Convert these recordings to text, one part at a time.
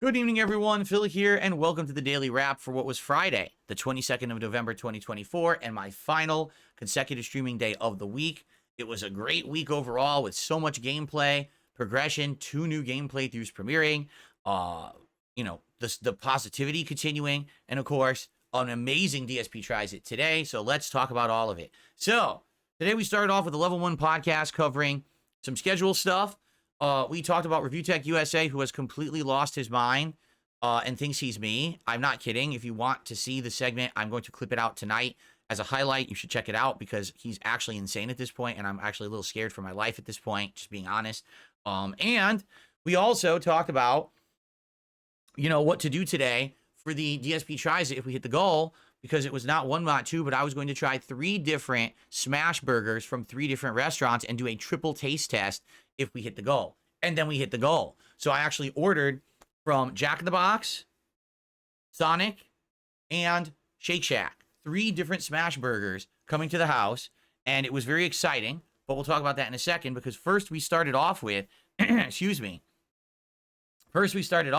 Good evening, everyone. Phil here, and welcome to the Daily Wrap for what was Friday, the 22nd of November, 2024, and my final consecutive streaming day of the week. It was a great week overall with so much gameplay, progression, 2 new game playthroughs premiering, the positivity continuing, and of course, an amazing DSP tries it today. So let's talk about all of it. So today we started off with a level 1 podcast covering some schedule stuff. We talked about Review Tech USA, who has completely lost his mind and thinks he's me. I'm not kidding. If you want to see the segment, I'm going to clip it out tonight as a highlight. You should check it out because he's actually insane at this point, and I'm actually a little scared for my life at this point, just being honest. And we also talked about, what to do today for the DSP Tries It if we hit the goal, because it was not one, not two, but I was going to try 3 different Smashburgers from 3 different restaurants and do a triple taste test if we hit the goal. And then we hit the goal. So I actually ordered from Jack in the Box, Sonic, and Shake Shack. 3 different Smashburgers coming to the house, and it was very exciting, but we'll talk about that in a second, because first we started off with, excuse me, Stalker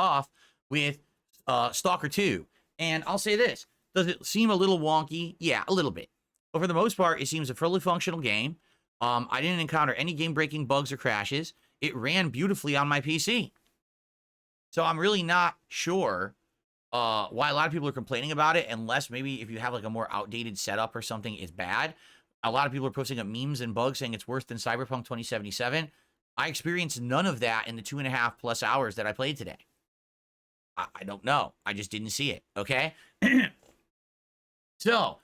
2. And I'll say this, does it seem a little wonky? Yeah, a little bit. But for the most part, it seems a fully functional game. I didn't encounter any game-breaking bugs or crashes. It ran beautifully on my PC. So I'm really not sure why a lot of people are complaining about it, unless maybe if you have like a more outdated setup or something, it's bad. A lot of people are posting up memes and bugs saying it's worse than Cyberpunk 2077. I experienced none of that in the 2.5 plus hours that I played today. I don't know. I just didn't see it, okay? So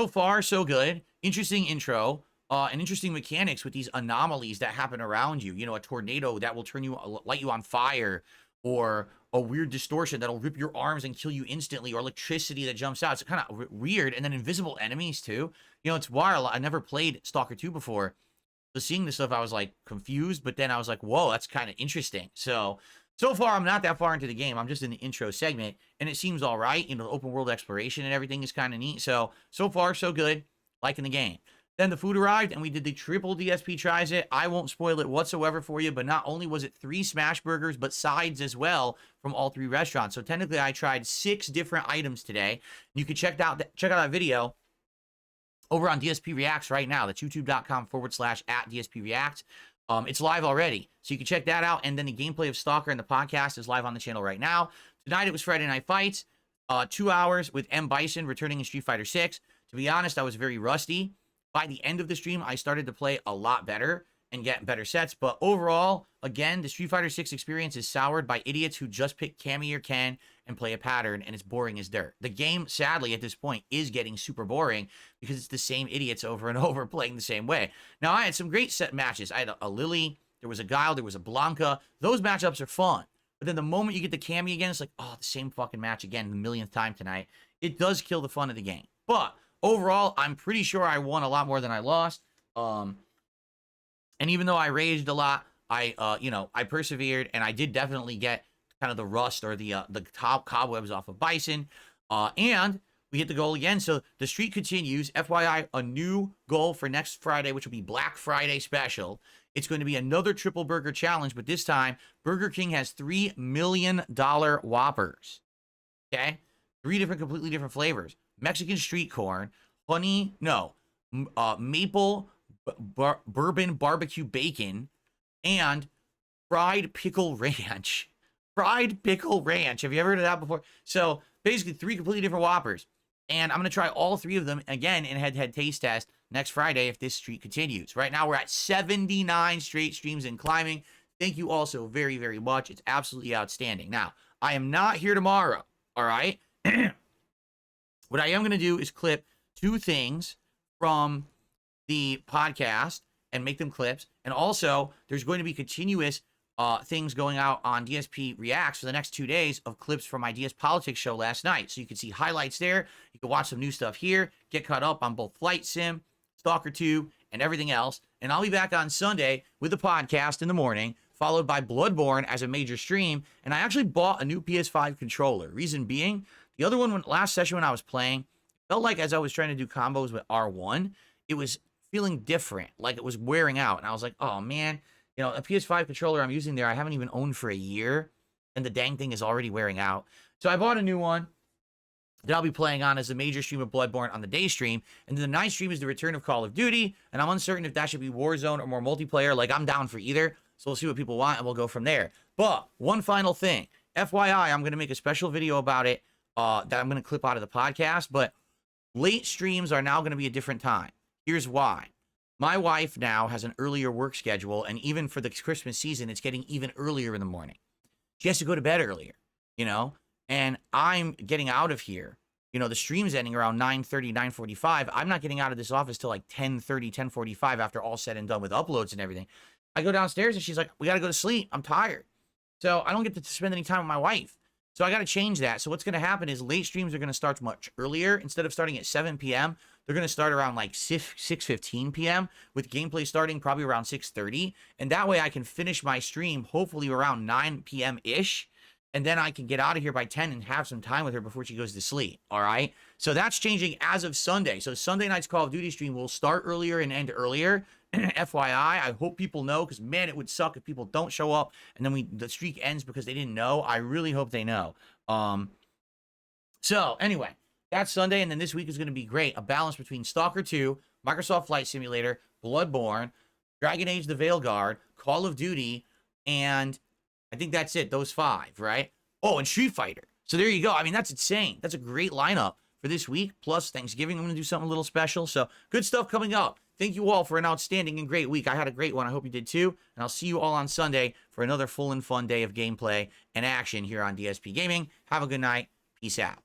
far, so good. Interesting intro. And interesting mechanics with these anomalies that happen around you. A tornado that will light you on fire, or a weird distortion that'll rip your arms and kill you instantly, or electricity that jumps out. It's kind of weird. And then invisible enemies too. It's wild. I never played Stalker 2 before. So seeing this stuff, I was like confused, but then I was like, whoa, that's kind of interesting. So far, I'm not that far into the game. I'm just in the intro segment, and it seems all right. The open world exploration and everything is kind of neat. So far, so good. Liking the game. Then the food arrived, and we did the triple DSP Tries It. I won't spoil it whatsoever for you, but not only was it 3 Smashburgers, but sides as well from all 3 restaurants. So technically, I tried 6 different items today. You can check out that video over on DSP Reacts right now. That's youtube.com/@DSPReact. It's live already, so you can check that out. And then the gameplay of Stalker and the podcast is live on the channel right now. Tonight, it was Friday Night Fights. 2 hours with M. Bison returning in Street Fighter 6. To be honest, I was very rusty. By the end of the stream, I started to play a lot better and get better sets. But overall, again, the Street Fighter 6 experience is soured by idiots who just pick Cammy or Ken and play a pattern, and it's boring as dirt. The game, sadly, at this point, is getting super boring because it's the same idiots over and over playing the same way. Now, I had some great set matches. I had a Lily, there was a Guile, there was a Blanca. Those matchups are fun. But then the moment you get the Cammy again, it's like, oh, the same fucking match again, the millionth time tonight. It does kill the fun of the game. But overall, I'm pretty sure I won a lot more than I lost. And even though I raged a lot, I persevered, and I did definitely get kind of the rust or the top cobwebs off of Bison. And we hit the goal again. So the streak continues. FYI, a new goal for next Friday, which will be Black Friday special. It's going to be another triple burger challenge, but this time Burger King has $3 million Whoppers. Okay? 3 completely different flavors. Mexican street corn, maple bourbon barbecue bacon, and fried pickle ranch. Fried pickle ranch. Have you ever heard of that before? So basically 3 completely different Whoppers. And I'm going to try all 3 of them again in a head-to-head taste test next Friday if this streak continues. Right now we're at 79 straight streams and climbing. Thank you all so very, very much. It's absolutely outstanding. Now, I am not here tomorrow, all right? What I am going to do is clip 2 things from the podcast and make them clips. And also, there's going to be continuous things going out on DSP Reacts for the next 2 days of clips from my DS Politics show last night. So you can see highlights there. You can watch some new stuff here, get caught up on both Flight Sim, Stalker 2, and everything else. And I'll be back on Sunday with the podcast in the morning, followed by Bloodborne as a major stream. And I actually bought a new PS5 controller. Reason being, the other one, last session when I was playing, felt like as I was trying to do combos with R1, it was feeling different, like it was wearing out. And I was like, oh man, a PS5 controller I'm using there, I haven't even owned for a year. and the dang thing is already wearing out. So I bought a new one that I'll be playing on as the major stream of Bloodborne on the day stream. And then the night stream is the return of Call of Duty. And I'm uncertain if that should be Warzone or more multiplayer. Like, I'm down for either. So we'll see what people want, and we'll go from there. But one final thing. FYI, I'm going to make a special video about it that I'm going to clip out of the podcast. But late streams are now going to be a different time. Here's why. My wife now has an earlier work schedule. And even for the Christmas season, it's getting even earlier in the morning. She has to go to bed earlier, you know? And I'm getting out of here. You know, the stream's ending around 9:30, 9:45. I'm not getting out of this office till like 10:30, 10:45 after all said and done with uploads and everything. I go downstairs and she's like, we got to go to sleep. I'm tired. So I don't get to spend any time with my wife. So I got to change that. So what's going to happen is late streams are going to start much earlier. Instead of starting at 7 p.m., they're going to start around like 6:15 p.m. with gameplay starting probably around 6:30. And that way I can finish my stream hopefully around 9 p.m.-ish. And then I can get out of here by 10 and have some time with her before she goes to sleep, all right? So that's changing as of Sunday. So Sunday night's Call of Duty stream will start earlier and end earlier. FYI, I hope people know, because, man, it would suck if people don't show up and then the streak ends because they didn't know. I really hope they know. So, anyway, that's Sunday, and then this week is going to be great. A balance between Stalker 2, Microsoft Flight Simulator, Bloodborne, Dragon Age the Veilguard, Call of Duty, and I think that's it, those 5, right? Oh, and Street Fighter. So there you go. I mean, that's insane. That's a great lineup for this week. Plus Thanksgiving, I'm going to do something a little special. So good stuff coming up. Thank you all for an outstanding and great week. I had a great one. I hope you did too. And I'll see you all on Sunday for another full and fun day of gameplay and action here on DSP Gaming. Have a good night. Peace out.